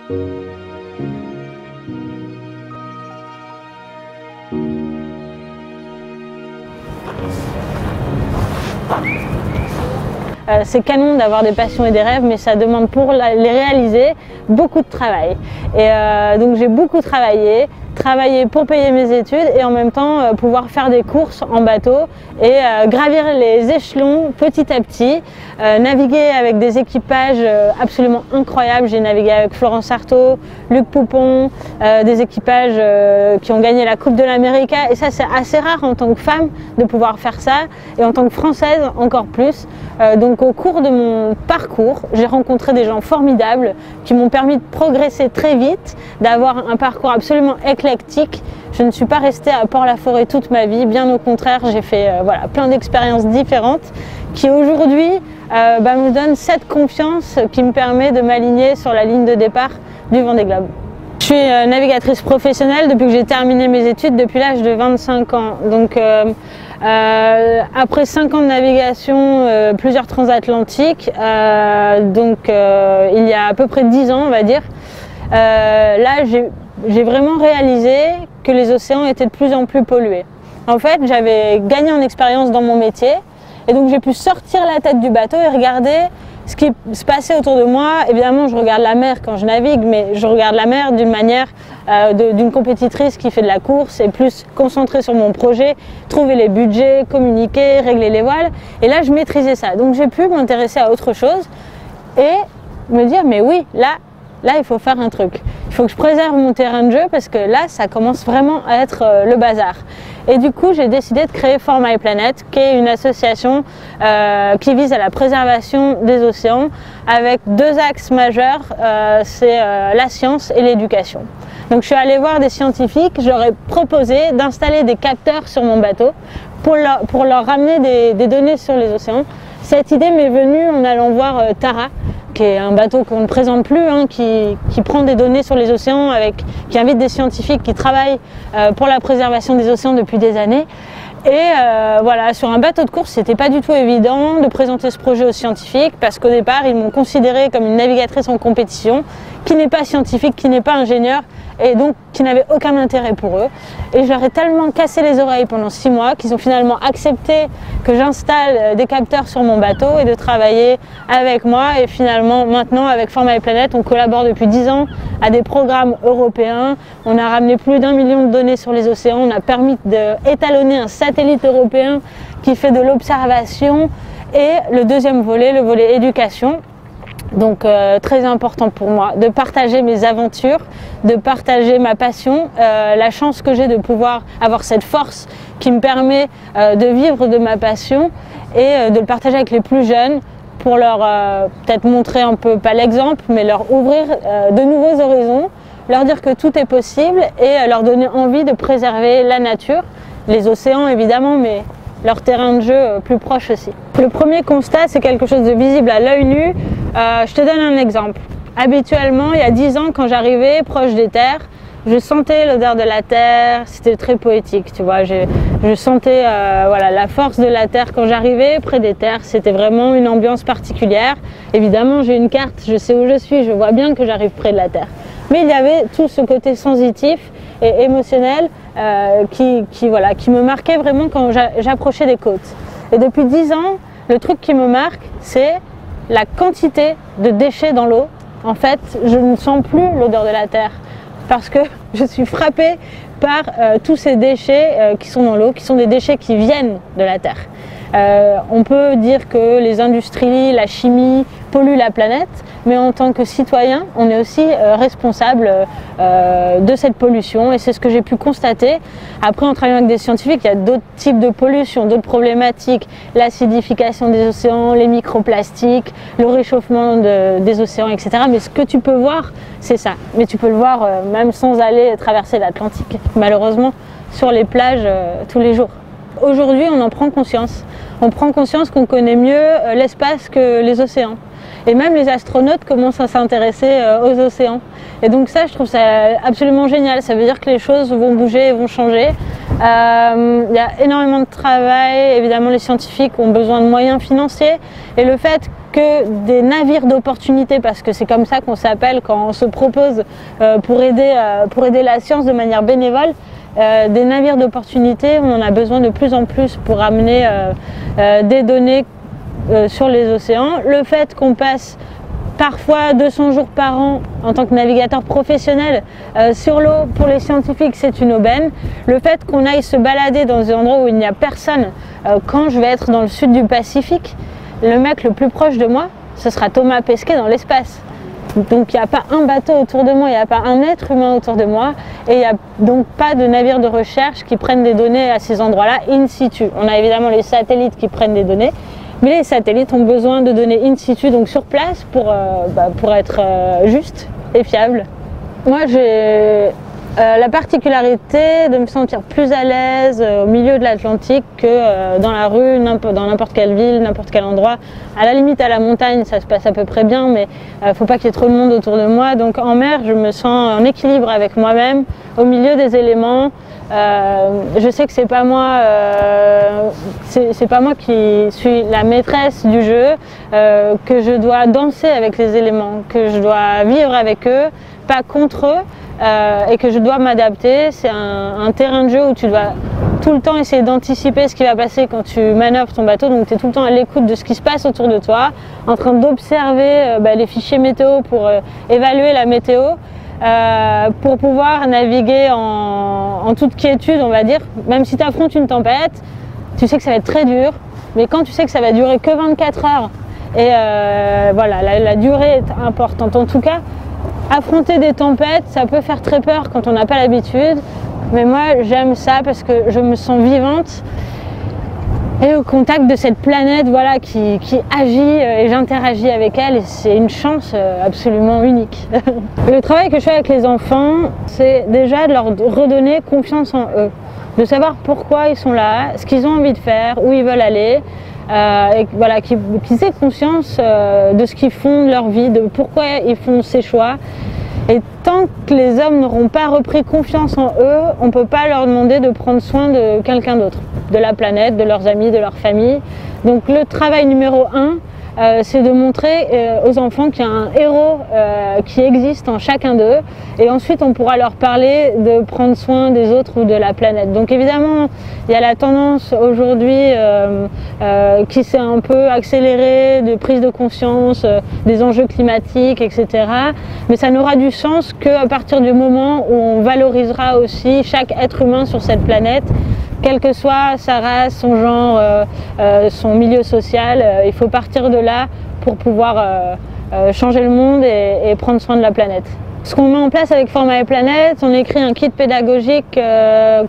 C'est canon d'avoir des passions et des rêves, mais ça demande pour les réaliser beaucoup de travail. Et donc j'ai beaucoup travaillé pour payer mes études et en même temps pouvoir faire des courses en bateau et gravir les échelons petit à petit, naviguer avec des équipages absolument incroyables. J'ai navigué avec Florence Artaud, Luc Poupon, des équipages qui ont gagné la Coupe de l'Amérique, et ça c'est assez rare en tant que femme de pouvoir faire ça, et en tant que Française encore plus. Donc au cours de mon parcours, j'ai rencontré des gens formidables qui m'ont permis de progresser très vite, d'avoir un parcours absolument éclectique. Je ne suis pas restée à Port-la-Forêt toute ma vie, bien au contraire, j'ai fait voilà, plein d'expériences différentes qui aujourd'hui me donnent cette confiance qui me permet de m'aligner sur la ligne de départ du Vendée Globe. Je suis navigatrice professionnelle depuis que j'ai terminé mes études, depuis l'âge de 25 ans. Donc après 5 ans de navigation, plusieurs transatlantiques, il y a à peu près 10 ans on va dire, là j'ai vraiment réalisé que les océans étaient de plus en plus pollués. En fait, j'avais gagné en expérience dans mon métier et donc j'ai pu sortir la tête du bateau et regarder ce qui se passait autour de moi. Évidemment, je regarde la mer quand je navigue, mais je regarde la mer d'une manière d'une compétitrice qui fait de la course et plus concentrée sur mon projet, trouver les budgets, communiquer, régler les voiles. Et là, je maîtrisais ça. Donc j'ai pu m'intéresser à autre chose et me dire, mais oui, là, il faut faire un truc. Il faut que je préserve mon terrain de jeu parce que là, ça commence vraiment à être le bazar. Et du coup, j'ai décidé de créer For My Planet, qui est une association qui vise à la préservation des océans avec 2 axes majeurs, c'est la science et l'éducation. Donc je suis allée voir des scientifiques, je leur ai proposé d'installer des capteurs sur mon bateau pour leur ramener des données sur les océans. Cette idée m'est venue en allant voir Tara, qui est un bateau qu'on ne présente plus, hein, qui prend des données sur les océans, qui invite des scientifiques qui travaillent pour la préservation des océans depuis des années. Et voilà, sur un bateau de course, c'était pas du tout évident de présenter ce projet aux scientifiques parce qu'au départ, ils m'ont considérée comme une navigatrice en compétition qui n'est pas scientifique, qui n'est pas ingénieur et donc qui n'avait aucun intérêt pour eux. Et je leur ai tellement cassé les oreilles pendant 6 mois qu'ils ont finalement accepté que j'installe des capteurs sur mon bateau et de travailler avec moi. Et finalement, maintenant, avec For My Planet, on collabore depuis 10 ans à des programmes européens. On a ramené plus d'1 million de données sur les océans. On a permis d'étalonner un satellite européen qui fait de l'observation. Et le deuxième volet, le volet éducation. Donc très important pour moi de partager mes aventures, de partager ma passion, la chance que j'ai de pouvoir avoir cette force qui me permet de vivre de ma passion et de le partager avec les plus jeunes pour leur peut-être montrer un peu, pas l'exemple, mais leur ouvrir de nouveaux horizons, leur dire que tout est possible et leur donner envie de préserver la nature, les océans évidemment, mais leur terrain de jeu plus proche aussi. Le premier constat, c'est quelque chose de visible à l'œil nu. Je te donne un exemple. Habituellement, il y a 10 ans, quand j'arrivais proche des terres, je sentais l'odeur de la terre, c'était très poétique, tu vois. Je sentais voilà, la force de la terre quand j'arrivais près des terres, c'était vraiment une ambiance particulière. Évidemment, j'ai une carte, je sais où je suis, je vois bien que j'arrive près de la terre. Mais il y avait tout ce côté sensitif et émotionnel qui me marquait vraiment quand j'approchais des côtes. Et depuis 10 ans, le truc qui me marque, c'est la quantité de déchets dans l'eau. En fait, je ne sens plus l'odeur de la terre parce que je suis frappée par tous ces déchets qui sont dans l'eau, qui sont des déchets qui viennent de la terre. On peut dire que les industries, la chimie polluent la planète, mais en tant que citoyen, on est aussi responsable de cette pollution et c'est ce que j'ai pu constater. Après, en travaillant avec des scientifiques, il y a d'autres types de pollution, d'autres problématiques, l'acidification des océans, les microplastiques, le réchauffement des océans, etc. Mais ce que tu peux voir, c'est ça. Mais tu peux le voir même sans aller traverser l'Atlantique, malheureusement, sur les plages tous les jours. Aujourd'hui, on en prend conscience. On prend conscience qu'on connaît mieux l'espace que les océans. Et même les astronautes commencent à s'intéresser aux océans. Et donc ça, je trouve ça absolument génial. Ça veut dire que les choses vont bouger et vont changer. Il y a énormément de travail. Évidemment, les scientifiques ont besoin de moyens financiers. Et le fait que des navires d'opportunité, parce que c'est comme ça qu'on s'appelle quand on se propose pour aider la science de manière bénévole. Des navires d'opportunité, on en a besoin de plus en plus pour amener des données sur les océans. Le fait qu'on passe parfois 200 jours par an en tant que navigateur professionnel sur l'eau, pour les scientifiques, c'est une aubaine. Le fait qu'on aille se balader dans des endroits où il n'y a personne, quand je vais être dans le sud du Pacifique, le mec le plus proche de moi, ce sera Thomas Pesquet dans l'espace. Donc il n'y a pas un bateau autour de moi, il n'y a pas un être humain autour de moi, et il n'y a donc pas de navires de recherche qui prennent des données à ces endroits-là in situ. On a évidemment les satellites qui prennent des données, mais les satellites ont besoin de données in situ, donc sur place, pour être juste et fiable. Moi, j'ai la particularité de me sentir plus à l'aise au milieu de l'Atlantique que dans la rue, dans n'importe quelle ville, n'importe quel endroit. À la limite, à la montagne, ça se passe à peu près bien, mais il ne faut pas qu'il y ait trop de monde autour de moi. Donc en mer, je me sens en équilibre avec moi-même, au milieu des éléments. Je sais que c'est pas moi qui suis la maîtresse du jeu, que je dois danser avec les éléments, que je dois vivre avec eux, pas contre eux, et que je dois m'adapter. C'est un terrain de jeu où tu dois tout le temps essayer d'anticiper ce qui va passer quand tu manœuvres ton bateau, donc tu es tout le temps à l'écoute de ce qui se passe autour de toi, en train d'observer les fichiers météo pour évaluer la météo, pour pouvoir naviguer en toute quiétude, on va dire. Même si tu affrontes une tempête, tu sais que ça va être très dur, mais quand tu sais que ça va durer que 24 heures, et voilà, la durée est importante. En tout cas, affronter des tempêtes, ça peut faire très peur quand on n'a pas l'habitude, mais moi j'aime ça parce que je me sens vivante et au contact de cette planète, voilà, qui agit, et j'interagis avec elle, et c'est une chance absolument unique. Le travail que je fais avec les enfants, c'est déjà de leur redonner confiance en eux, de savoir pourquoi ils sont là, ce qu'ils ont envie de faire, où ils veulent aller. Et voilà, qu'ils aient conscience de ce qu'ils font de leur vie, de pourquoi ils font ces choix. Et tant que les hommes n'auront pas repris confiance en eux, on ne peut pas leur demander de prendre soin de quelqu'un d'autre, de la planète, de leurs amis, de leur famille. Donc le travail numéro 1, c'est de montrer aux enfants qu'il y a un héros qui existe en chacun d'eux, et ensuite on pourra leur parler de prendre soin des autres ou de la planète. Donc évidemment, il y a la tendance aujourd'hui qui s'est un peu accélérée de prise de conscience des enjeux climatiques, etc. Mais ça n'aura du sens qu'à partir du moment où on valorisera aussi chaque être humain sur cette planète, quelle que soit sa race, son genre, son milieu social. Il faut partir de là pour pouvoir changer le monde et prendre soin de la planète. Ce qu'on met en place avec Format et Planète, on écrit un kit pédagogique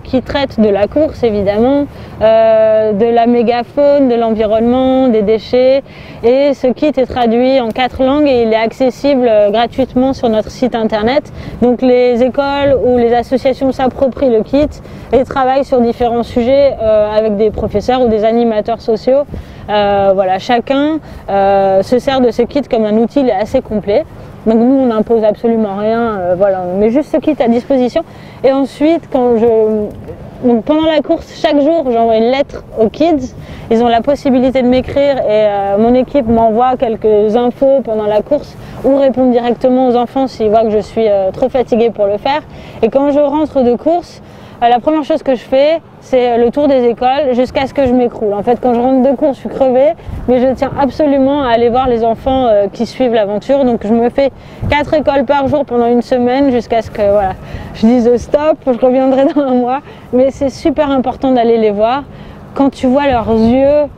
qui traite de la course évidemment, de la mégafaune, de l'environnement, des déchets, et ce kit est traduit en 4 langues et il est accessible gratuitement sur notre site internet. Donc les écoles ou les associations s'approprient le kit et travaillent sur différents sujets avec des professeurs ou des animateurs sociaux. Voilà, chacun se sert de ce kit comme un outil, il est assez complet. Donc nous on n'impose absolument rien, voilà, on met juste ce kit à disposition. Et ensuite, donc pendant la course, chaque jour j'envoie une lettre aux kids, ils ont la possibilité de m'écrire et mon équipe m'envoie quelques infos pendant la course ou répondre directement aux enfants s'ils voient que je suis trop fatiguée pour le faire. Et quand je rentre de course, la première chose que je fais, c'est le tour des écoles jusqu'à ce que je m'écroule. En fait, quand je rentre de course, je suis crevée, mais je tiens absolument à aller voir les enfants qui suivent l'aventure. Donc je me fais 4 écoles par jour pendant une semaine jusqu'à ce que voilà, je dise stop, je reviendrai dans un mois. Mais c'est super important d'aller les voir. Quand tu vois leurs yeux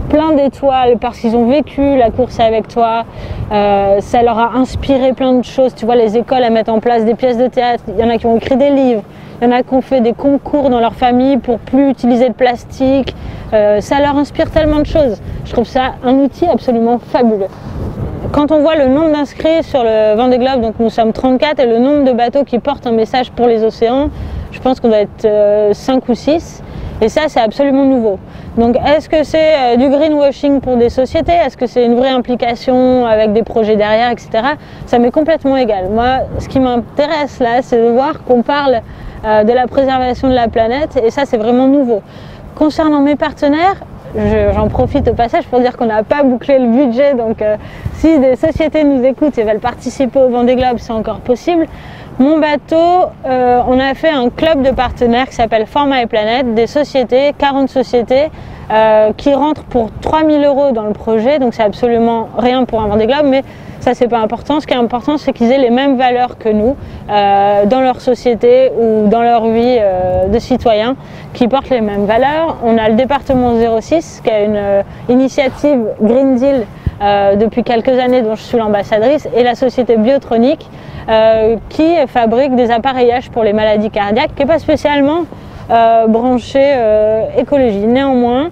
plein d'étoiles parce qu'ils ont vécu la course avec toi, ça leur a inspiré plein de choses. Tu vois, les écoles, elles mettent en place des pièces de théâtre, il y en a qui ont écrit des livres, il y en a qui ont fait des concours dans leur famille pour plus utiliser de plastique. Ça leur inspire tellement de choses. Je trouve ça un outil absolument fabuleux. Quand on voit le nombre d'inscrits sur le Vendée Globe, donc nous sommes 34, et le nombre de bateaux qui portent un message pour les océans, je pense qu'on doit être 5 ou 6. Et ça, c'est absolument nouveau. Donc est-ce que c'est du greenwashing pour des sociétés? Est-ce que c'est une vraie implication avec des projets derrière, etc. Ça m'est complètement égal. Moi, ce qui m'intéresse là, c'est de voir qu'on parle de la préservation de la planète, et ça, c'est vraiment nouveau. Concernant mes partenaires, j'en profite au passage pour dire qu'on n'a pas bouclé le budget, donc si des sociétés nous écoutent et veulent participer au Vendée Globe, c'est encore possible. Mon bateau, on a fait un club de partenaires qui s'appelle Format et Planète, des sociétés, 40 sociétés qui rentrent pour 3 000 € dans le projet, donc c'est absolument rien pour un Vendée Globe, mais ça c'est pas important. Ce qui est important, c'est qu'ils aient les mêmes valeurs que nous dans leur société ou dans leur vie de citoyens, qui portent les mêmes valeurs. On a le département 06 qui a une initiative Green Deal depuis quelques années dont je suis l'ambassadrice, et la société Biotronic qui fabrique des appareillages pour les maladies cardiaques, qui n'est pas spécialement branché écologie. Néanmoins,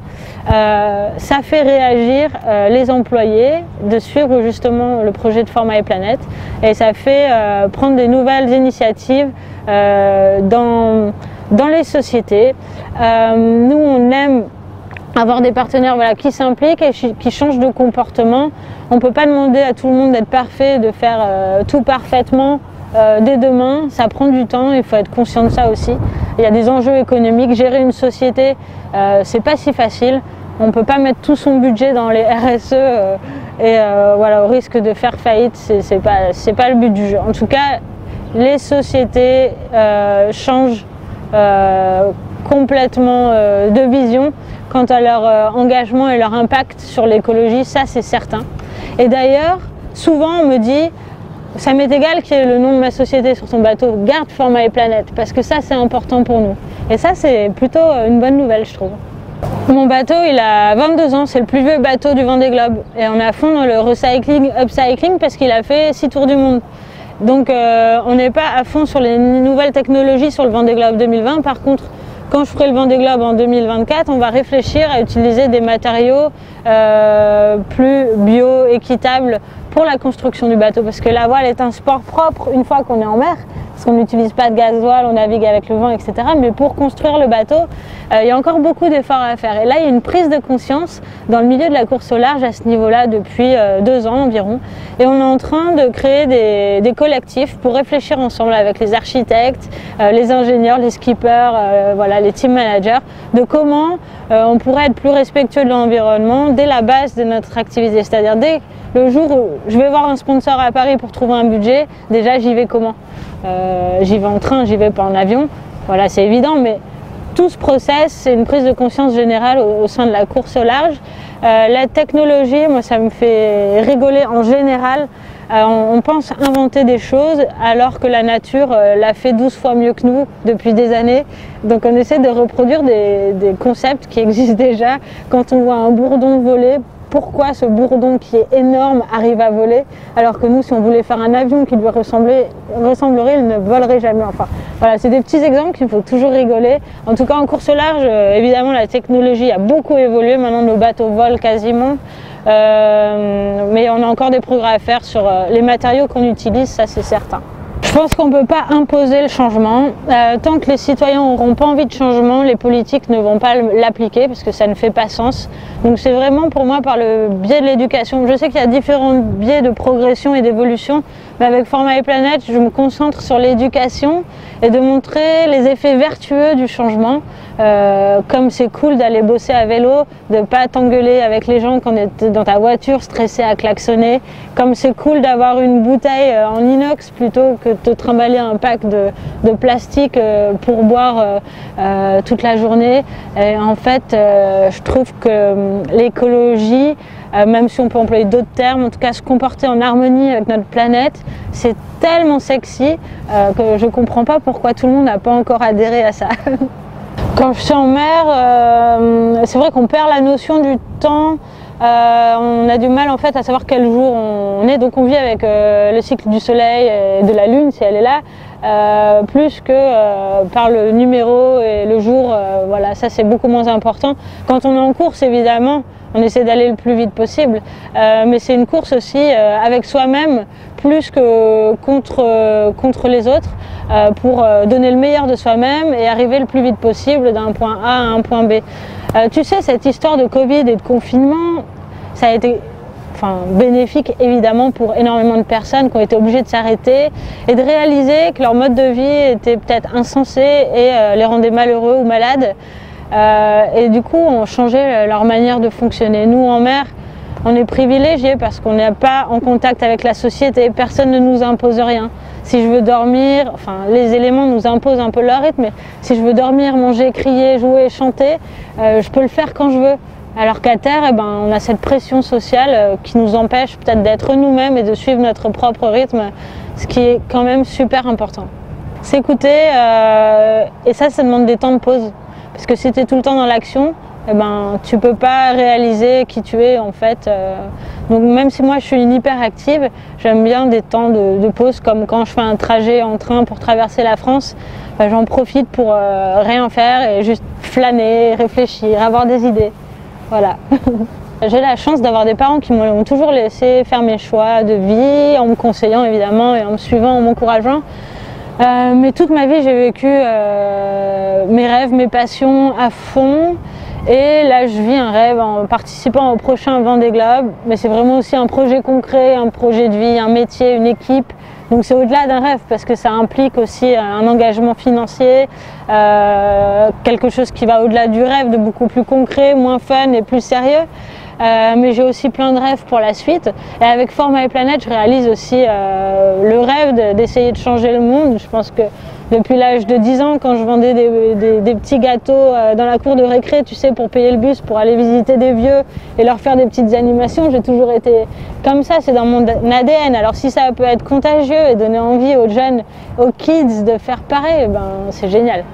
ça fait réagir les employés de suivre justement le projet de Format et Planète, et ça fait prendre des nouvelles initiatives dans les sociétés. Nous, on aime avoir des partenaires, voilà, qui s'impliquent et qui changent de comportement. On ne peut pas demander à tout le monde d'être parfait, de faire tout parfaitement dès demain. Ça prend du temps, il faut être conscient de ça aussi. Il y a des enjeux économiques. Gérer une société, c'est pas si facile. On ne peut pas mettre tout son budget dans les RSE voilà, au risque de faire faillite. C'est pas le but du jeu. En tout cas, les sociétés changent complètement de vision quant à leur engagement et leur impact sur l'écologie, ça c'est certain. Et d'ailleurs, souvent on me dit, ça m'est égal qu'il y ait le nom de ma société sur ton bateau, garde Format et Planète, parce que ça c'est important pour nous. Et ça c'est plutôt une bonne nouvelle, je trouve. Mon bateau, il a 22 ans, c'est le plus vieux bateau du Vendée Globe. Et on est à fond dans le recycling, upcycling, parce qu'il a fait 6 tours du monde. Donc on n'est pas à fond sur les nouvelles technologies sur le Vendée Globe 2020. Par contre, quand je ferai le Vendée Globe en 2024, on va réfléchir à utiliser des matériaux plus bio, équitables pour la construction du bateau. Parce que la voile est un sport propre une fois qu'on est en mer, parce qu'on n'utilise pas de gasoil, on navigue avec le vent, etc. Mais pour construire le bateau, il y a encore beaucoup d'efforts à faire. Et là, il y a une prise de conscience dans le milieu de la course au large à ce niveau-là depuis 2 ans environ. Et on est en train de créer des collectifs pour réfléchir ensemble avec les architectes, les ingénieurs, les skippers, voilà, les team managers, de comment on pourrait être plus respectueux de l'environnement dès la base de notre activité. C'est-à-dire dès le jour où je vais voir un sponsor à Paris pour trouver un budget, déjà j'y vais comment? J'y vais en train, j'y vais pas en avion, voilà, c'est évident, mais tout ce process, c'est une prise de conscience générale au sein de la course au large. La technologie, moi ça me fait rigoler en général. On pense inventer des choses alors que la nature l'a fait 12 fois mieux que nous depuis des années. Donc on essaie de reproduire des concepts qui existent déjà. Quand on voit un bourdon voler, pourquoi ce bourdon qui est énorme arrive à voler, alors que nous, si on voulait faire un avion qui lui ressemblerait, il ne volerait jamais. Enfin, voilà, c'est des petits exemples qu'il faut toujours rigoler. En tout cas, en course au large, évidemment, la technologie a beaucoup évolué. Maintenant, nos bateaux volent quasiment. Mais on a encore des progrès à faire sur les matériaux qu'on utilise, ça c'est certain. Je pense qu'on ne peut pas imposer le changement. Tant que les citoyens n'auront pas envie de changement, les politiques ne vont pas l'appliquer parce que ça ne fait pas sens. Donc c'est vraiment pour moi par le biais de l'éducation. Je sais qu'il y a différents biais de progression et d'évolution, mais avec Format et Planète, je me concentre sur l'éducation et de montrer les effets vertueux du changement. Comme c'est cool d'aller bosser à vélo, de ne pas t'engueuler avec les gens quand tu es dans ta voiture stressé à klaxonner, comme c'est cool d'avoir une bouteille en inox plutôt que de te trimballer un pack de plastique pour boire toute la journée. Et en fait, je trouve que l'écologie, même si on peut employer d'autres termes, en tout cas se comporter en harmonie avec notre planète, c'est tellement sexy que je ne comprends pas pourquoi tout le monde n'a pas encore adhéré à ça. Quand je suis en mer, c'est vrai qu'on perd la notion du temps, on a du mal en fait à savoir quel jour on est, donc on vit avec le cycle du soleil et de la lune si elle est là, plus que par le numéro et le jour, voilà, ça c'est beaucoup moins important. Quand on est en course évidemment, on essaie d'aller le plus vite possible, mais c'est une course aussi avec soi-même plus que contre les autres, pour donner le meilleur de soi-même et arriver le plus vite possible d'un point A à un point B. Tu sais, cette histoire de Covid et de confinement, ça a été bénéfique évidemment pour énormément de personnes qui ont été obligées de s'arrêter et de réaliser que leur mode de vie était peut-être insensé et les rendait malheureux ou malades. et du coup ont changé leur manière de fonctionner. Nous en mer, on est privilégiés parce qu'on n'est pas en contact avec la société, personne ne nous impose rien. Si je veux dormir, enfin les éléments nous imposent un peu leur rythme, mais si je veux dormir, manger, crier, jouer, chanter, je peux le faire quand je veux. Alors qu'à terre, eh ben, on a cette pression sociale qui nous empêche peut-être d'être nous-mêmes et de suivre notre propre rythme, ce qui est quand même super important. S'écouter, et ça demande des temps de pause. Parce que si tu es tout le temps dans l'action, eh ben, tu ne peux pas réaliser qui tu es en fait. Donc même si moi je suis une hyperactive, j'aime bien des temps de pause, comme quand je fais un trajet en train pour traverser la France, ben, j'en profite pour rien faire et juste flâner, réfléchir, avoir des idées. Voilà. J'ai la chance d'avoir des parents qui m'ont toujours laissé faire mes choix de vie, en me conseillant évidemment et en me suivant, en m'encourageant. Mais toute ma vie j'ai vécu mes rêves, mes passions à fond. Et là je vis un rêve en participant au prochain Vendée Globe. Mais c'est vraiment aussi un projet concret, un projet de vie, un métier, une équipe. Donc c'est au-delà d'un rêve parce que ça implique aussi un engagement financier, quelque chose qui va au-delà du rêve, de beaucoup plus concret, moins fun et plus sérieux. Mais j'ai aussi plein de rêves pour la suite. Et avec For My Planet, je réalise aussi le rêve d'essayer de changer le monde. Je pense que depuis l'âge de 10 ans, quand je vendais des petits gâteaux dans la cour de récré, tu sais, pour payer le bus, pour aller visiter des vieux et leur faire des petites animations, j'ai toujours été comme ça, c'est dans mon ADN. Alors si ça peut être contagieux et donner envie aux jeunes, aux kids de faire pareil, ben, c'est génial.